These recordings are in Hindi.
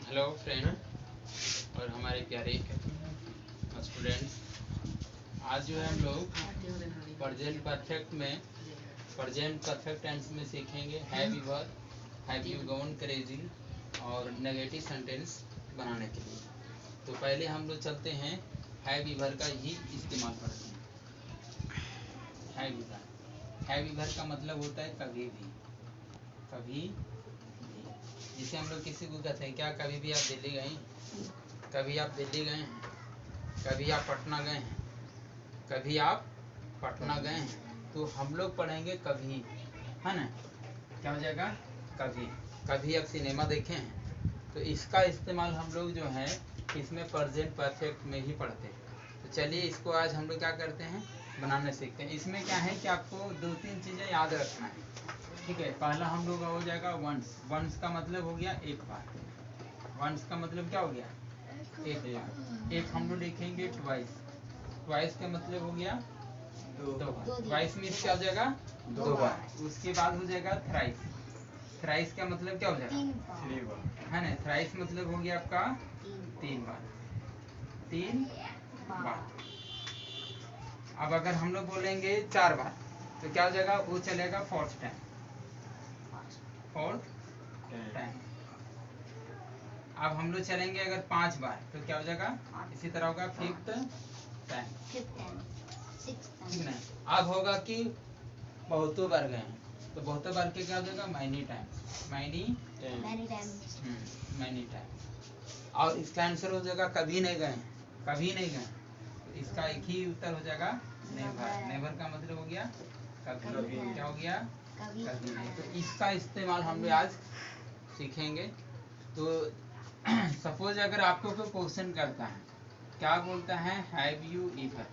हेलो फ्रेंड और हमारे प्यारे स्टूडेंट्स, आज जो है हम लोग प्रेजेंट परफेक्ट टेंस में सीखेंगे have you were, have you gone crazy और नेगेटिव सेंटेंस बनाने के लिए। तो पहले हम लोग चलते हैं हैव यू वर का ही इस्तेमाल करते हैं। हैव यू वर का मतलब होता है कभी भी। जिसे हम लोग किसी को कहते हैं क्या कभी भी आप दिल्ली गए हैं, कभी आप दिल्ली गए हैं, कभी आप पटना गए हैं, कभी आप पटना गए हैं। तो हम लोग पढ़ेंगे कभी, है ना। क्या हो जाएगा? कभी आप सिनेमा देखे हैं। तो इसका इस्तेमाल हम लोग जो है इसमें प्रेजेंट परफेक्ट में ही पढ़ते हैं। तो चलिए इसको आज हम लोग क्या करते हैं, बनाने सीखते हैं। इसमें क्या है कि आपको 2-3 चीज़ें याद रखना है। ठीक है, पहला हम लोग हो जाएगा वंस का मतलब हो गया एक बार। वंस का मतलब क्या हो गया? एक बार। एक हम लोग लिखेंगे ट्वाइस का मतलब हो गया दो बार। ट्वाइस मीन्स क्या हो जाएगा? 2 बार। उसके बाद हो जाएगा थ्राइस का मतलब क्या हो जाएगा? 3 बार, है ना। थ्राइस मतलब हो गया आपका 3 बार। अब अगर हम लोग बोलेंगे 4 बार तो क्या हो जाएगा? वो चलेगा फोर्थ टाइम। अब हम लोग चलेंगे अगर 5 बार तो क्या हो जाएगा? इसी तरह होगा फिफ्थ टाइम। ठीक ना। अब होगा कि बहुतों बार गए हैं तो बहुतों बार के क्या हो जाएगा? Many time. और इसका आंसर हो जाएगा कभी नहीं गए। तो इसका एक ही उत्तर हो जाएगा नेवर का मतलब हो गया कभी। क्या हो गया? कभी नहीं। तो इसका इस्तेमाल हम लोग आज सीखेंगे। तो सपोज अगर आपको कोई क्वेश्चन करता है, क्या बोलता है? Have you ever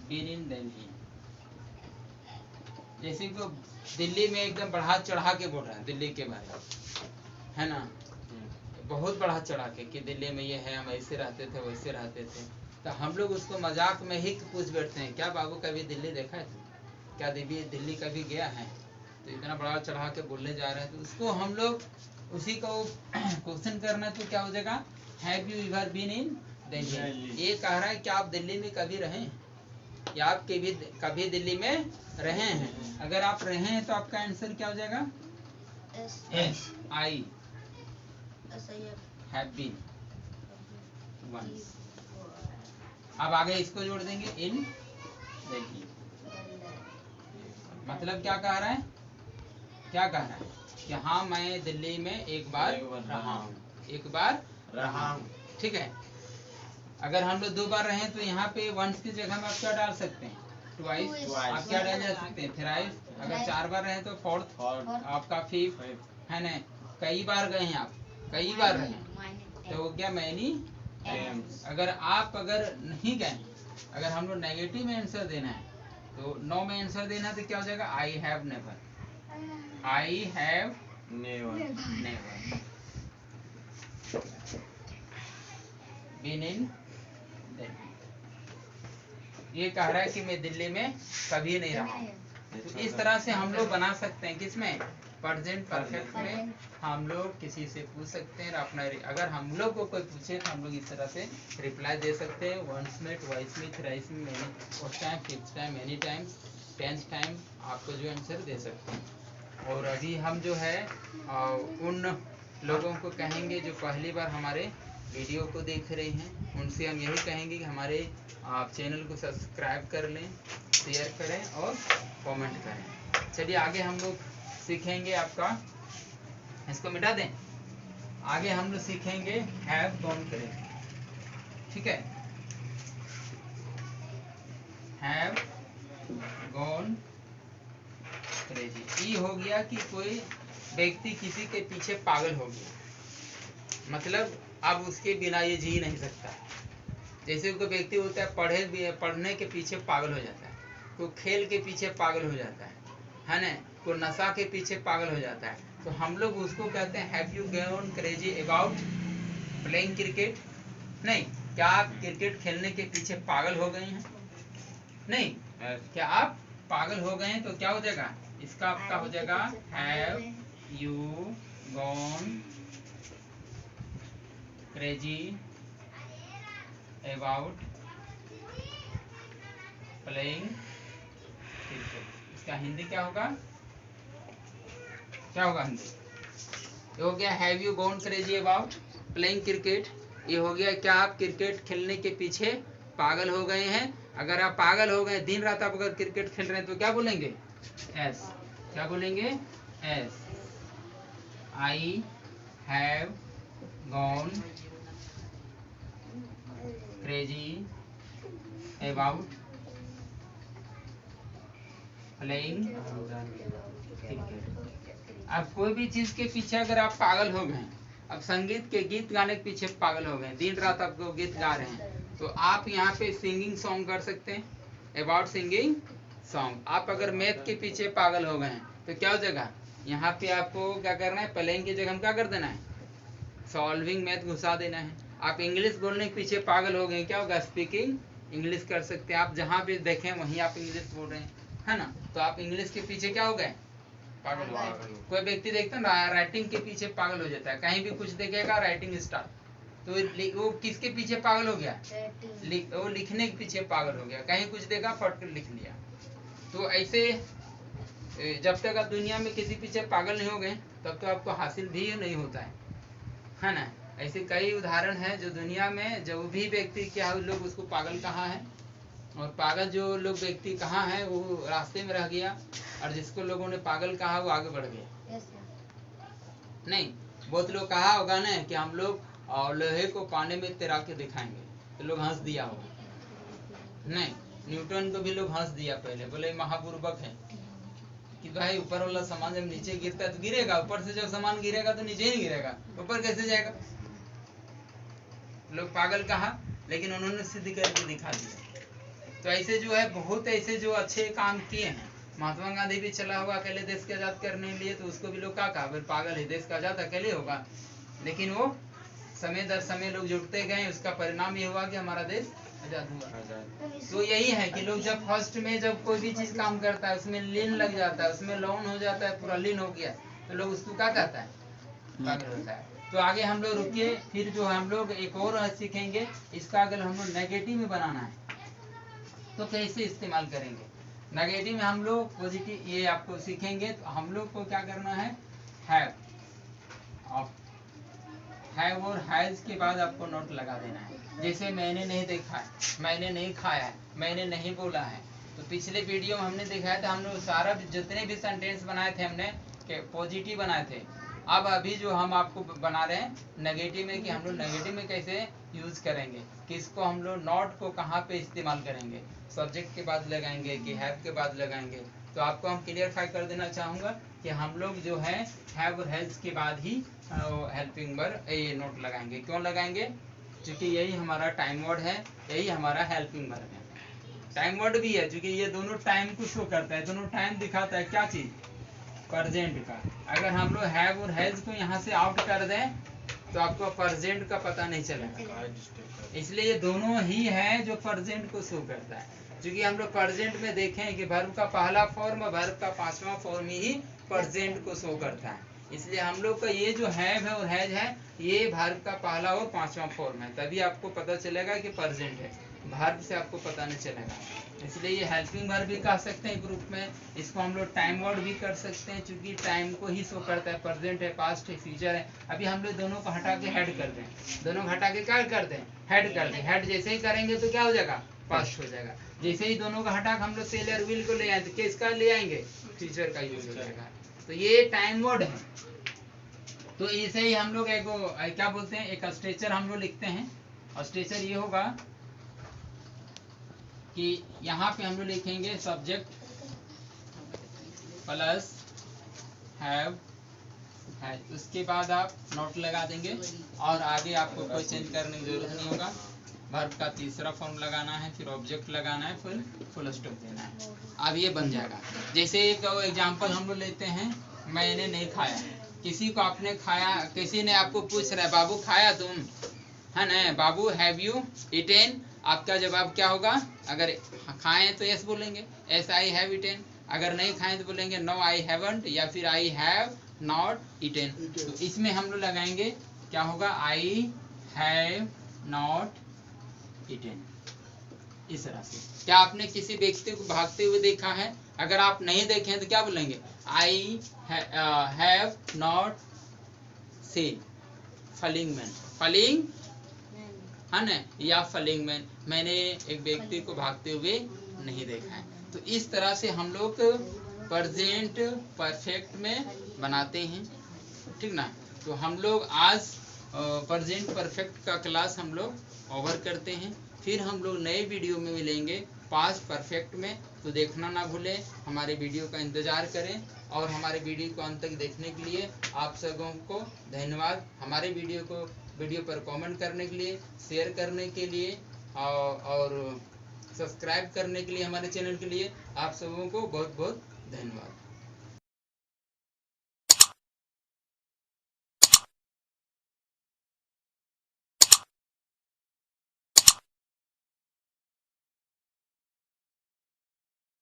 been in Delhi. जैसे को दिल्ली में एकदम बढ़ा चढ़ा के बोल रहा है दिल्ली के बारे में, है ना। बहुत बढ़ा चढ़ा के कि दिल्ली में ये है, हम ऐसे रहते थे वैसे रहते थे। तो हम लोग उसको मजाक में ही पूछ बैठते हैं, क्या बाबू कभी दिल्ली देखा है? क्या दिल्ली कभी गया है? तो इतना बड़ा चढ़ा के बोलने जा रहे हैं। तो उसको हम लोग उसी को क्वेश्चन करना है। तो क्या हो जाएगा? Have you ever been in Delhi. ये कह रहा है कि आप दिल्ली में कभी रहे या आप कभी दिल्ली में रहे हैं। अगर आप रहे हैं तो आपका आंसर क्या हो जाएगा? I have been once. अब आगे इसको जोड़ देंगे इन दिल्ली। मतलब क्या कह रहा है? कि हाँ मैं दिल्ली में एक बार रहा हूँ। ठीक है। अगर हम लोग 2 बार रहे तो यहाँ पे वंस की जगह में आप क्या डाल सकते हैं? ट्वाइस। आप क्या डाल सकते हैं? थ्राइस। अगर 4 बार रहे तो फोर्थ, आपका फिफ्थ, है ना। कई बार गए हैं आप, कई बार रहे तो हो गया मैनी टाइम्स। अगर नहीं गए, अगर हम लोग नेगेटिव में आंसर देना है तो नो में आंसर देना है तो क्या हो जाएगा? I have never been in Delhi. ये कह रहा है कि मैं दिल्ली में कभी नहीं रहा हूँ। तो इस तरह से हम लोग बना सकते हैं। किसमें? प्रेजेंट परफेक्ट में हम लोग किसी से पूछ सकते हैं अपना। अगर हम लोग को कोई पूछे तो हम लोग इस तरह से रिप्लाई दे सकते हैं। वंस में, ट्वाइस में, थ्राइस में, first time, fifth time, many times, 10th time आपको जो आंसर दे सकते हैं। और अभी हम जो है उन लोगों को कहेंगे जो पहली बार हमारे वीडियो को देख रहे हैं, उनसे हम यही कहेंगे कि हमारे आप चैनल को सब्सक्राइब कर लें, शेयर करें और कमेंट करें। चलिए आगे हम लोग सीखेंगे आपका, इसको मिटा दें। आगे हम लोग सीखेंगे हैव गॉन क्रेजी। ठीक है, हैव गॉन क्रेजी। ये हो गया कि कोई व्यक्ति किसी के पीछे पागल हो गया, मतलब अब उसके बिना ये जी नहीं सकता। जैसे कोई व्यक्ति होता है पढ़ने के पीछे पागल हो जाता है, कोई खेल के पीछे पागल हो जाता है ना, कोई नशा के पीछे पागल हो जाता है। तो हम लोग उसको कहते हैं have you gone crazy about playing cricket. नहीं, क्या आप क्रिकेट खेलने के पीछे पागल हो गए हैं? नहीं, क्या आप पागल हो गए हैं तो क्या हो जाएगा? इसका आपका हो जाएगा have you gone crazy about playing cricket. इसका हिंदी क्या होगा, क्या होगा हिंदी? ये हो गया have you gone crazy about playing cricket. ये हो गया क्या आप क्रिकेट खेलने के पीछे पागल हो गए हैं। अगर आप पागल हो गए, दिन रात आप अगर क्रिकेट खेल रहे हैं तो क्या बोलेंगे? एस। क्या बोलेंगे? S. I have gone crazy about playing cricket. अब कोई भी चीज के पीछे अगर आप पागल हो गए, अब संगीत के गीत गाने के पीछे पागल हो गए, दिन रात आपको गीत गा रहे हैं, तो आप यहाँ पे सिंगिंग सॉन्ग कर सकते हैं, अबाउट सिंगिंग सॉन्ग। आप अगर मैथ के पीछे पागल हो गए हैं तो क्या हो जाएगा? यहाँ पे आपको क्या करना है? प्लेइंग की जगह हम क्या कर देना है? सॉल्विंग मैथ घुसा देना है। आप इंग्लिश बोलने के पीछे पागल हो गए, क्या होगा? स्पीकिंग इंग्लिश कर सकते हैं। आप जहाँ भी देखें वहीं आप इंग्लिश बोल रहे हैं, है ना? तो आप इंग्लिश के पीछे क्या हो गए? पागल हो गए। कोई व्यक्ति देखता है ना राइटिंग के पीछे पागल हो जाता है, कहीं भी कुछ देखेगा राइटिंग स्टार्ट, तो वो किसके पीछे पागल हो गया? वो लिखने के पीछे पागल हो गया, कहीं कुछ देखा फट कर लिख लिया। तो ऐसे जब तक आप दुनिया में किसी पीछे पागल नहीं हो गए तब तो आपको हासिल भी नहीं होता है ना? ऐसे कई उदाहरण है जो दुनिया में जो भी व्यक्ति क्या लोग उसको पागल कहा है, और पागल जो लोग व्यक्ति कहाँ है वो रास्ते में रह गया, और जिसको लोगों ने पागल कहा वो आगे बढ़ गया। नहीं, बहुत लोग कहा होगा ना कि हम लोग लोहे को पानी में तैरा के दिखाएंगे, तो लोग हंस दिया होगा। नहीं, न्यूटन को भी लोग हंस दिया पहले, बोले महापूर्वक है कि भाई ऊपर वाला सामान जब नीचे गिरता है तो गिरेगा, ऊपर से जब सामान गिरेगा तो नीचे ही गिरेगा, ऊपर कैसे जाएगा? लोग पागल कहा, लेकिन उन्होंने सिद्ध करके दिखा दिया। तो ऐसे जो है बहुत ऐसे जो अच्छे काम किए हैं। महात्मा गांधी भी चला हुआ अकेले देश के आजाद करने के लिए, तो उसको भी लोग क्या कहा? पागल है, देश का आजाद अकेले होगा। लेकिन वो समय दर समय लोग जुटते गए, उसका परिणाम ये हुआ कि हमारा देश आजाद हुआ। तो यही है कि लोग जब फर्स्ट में जब कोई भी चीज काम करता है उसमें लीन लग जाता है, उसमें लौन हो जाता है, पूरा लीन हो गया, तो लोग उसको क्या कहता है? पागल होता है। तो आगे हम लोग रुकिए, फिर जो हम लोग एक और सीखेंगे, इसका अगर हम लोग नेगेटिव में बनाना है तो कैसे इस्तेमाल करेंगे। नेगेटिव में हम लोग पॉजिटिव ये आपको सीखेंगे। तो हम लोग को क्या करना है? हैव और हैज के बाद आपको नोट लगा देना है। जैसे मैंने नहीं देखा है, मैंने नहीं खाया है, मैंने नहीं बोला है। तो पिछले वीडियो में हमने दिखाया था, हम लोग सारा जितने भी सेंटेंस बनाए थे हमने पॉजिटिव बनाए थे। अब अभी जो हम आपको बना रहे हैं नेगेटिव में, कि हम लोग नेगेटिव में कैसे यूज करेंगे, किसको हम लोग नॉट को कहाँ पे इस्तेमाल करेंगे, सब्जेक्ट के बाद लगाएंगे कि हैव के बाद लगाएंगे। तो आपको हम क्लियरफाई कर देना चाहूँगा कि हम लोग जो है हैव और हैज के बाद ही हेल्पिंग वर्ब ये नोट लगाएंगे। क्यों लगाएंगे? क्योंकि यही हमारा टाइम वर्ड है, यही हमारा हेल्पिंग वर्ब है। टाइम वर्ड भी है क्योंकि ये दोनों टाइम को शो करता है, दोनों टाइम दिखाता है। क्या चीज? प्रेजेंट का। अगर हम लोग हैव और हैज को यहाँ से आउट कर दें तो आपको प्रेजेंट का पता नहीं चलेगा। इसलिए ये दोनों ही है जो प्रेजेंट को शो करता है। क्योंकि हम लोग प्रेजेंट में देखें कि वर्ब का पहला फॉर्म और वर्ब का पांचवा फॉर्म ही प्रेजेंट को शो करता है। इसलिए हम लोग का ये जो हैव है और हैज है ये वर्ब का पहला और पांचवा फॉर्म है, तभी आपको पता चलेगा कि प्रेजेंट है। वर्ब से आपको पता नहीं चलेगा। इसलिए ये हेल्पिंग वर्ब भी कह सकते हैं ग्रुप में। इसको हम लोग टाइम वर्ड भी कर सकते हैं क्योंकि टाइम को ही शो करता है, प्रेजेंट है, पास्ट है, फ्यूचर है। अभी हम लोग दोनों को हटा के हेड कर दें, दोनों को हटा के क्या कर दें? हेड कर दें। हेड जैसे ही करेंगे तो क्या हो जाएगा? पास्ट हो जाएगा। जैसे ही दोनों का हटा के हम लोग सेल और विल को ले आए तो किसका ले आएंगे? फ्यूचर का यूज हो जाएगा। तो ये टाइम वर्ड है। तो इसे ही हम लोग एक क्या बोलते हैं, एक स्ट्रेचर हम लोग लिखते हैं। और स्ट्रेचर ये होगा कि यहाँ पे हम लोग लिखेंगे सब्जेक्ट प्लस हैव है, उसके बाद आप नोट लगा देंगे और आगे आपको कोई चेंज करने की जरूरत नहीं होगा। वर्ब का तीसरा फॉर्म लगाना है, फिर ऑब्जेक्ट लगाना है, फिर फुल स्टॉप देना है। अब ये बन जाएगा। जैसे एक एग्जांपल हम लोग लेते हैं, मैंने नहीं खाया। किसी को आपने खाया, किसी ने आपको पूछ रहा है बाबू खाया तुम, है ना? बाबू हैव यू ईटेन? आपका जवाब क्या होगा? अगर खाएं तो यस बोलेंगे, एस आई हैव ईटेन। अगर नहीं खाएं तो बोलेंगे नो आई हैवंट, या फिर आई हैव नॉट ईटेन। तो इसमें हम लोग लगाएंगे, क्या होगा, आई हैव नॉट ईटेन। इस तरह से। क्या आपने किसी व्यक्ति को भागते हुए देखा है? अगर आप नहीं देखें तो क्या बोलेंगे, I have not seen falling man, falling है ना, या फलिंग मैन, मैंने एक व्यक्ति को भागते हुए नहीं देखा है। तो इस तरह से हम लोग प्रेजेंट परफेक्ट में बनाते हैं, ठीक ना। तो हम लोग आज प्रेजेंट परफेक्ट का क्लास हम लोग ओवर करते हैं, फिर हम लोग नए वीडियो में मिलेंगे पास्ट परफेक्ट में। तो देखना ना भूलें, हमारे वीडियो का इंतजार करें, और हमारे वीडियो को अंत तक देखने के लिए आप सबों को धन्यवाद। हमारे वीडियो पर कमेंट करने के लिए, शेयर करने के लिए और सब्सक्राइब करने के लिए हमारे चैनल के लिए आप सबों को बहुत बहुत धन्यवाद।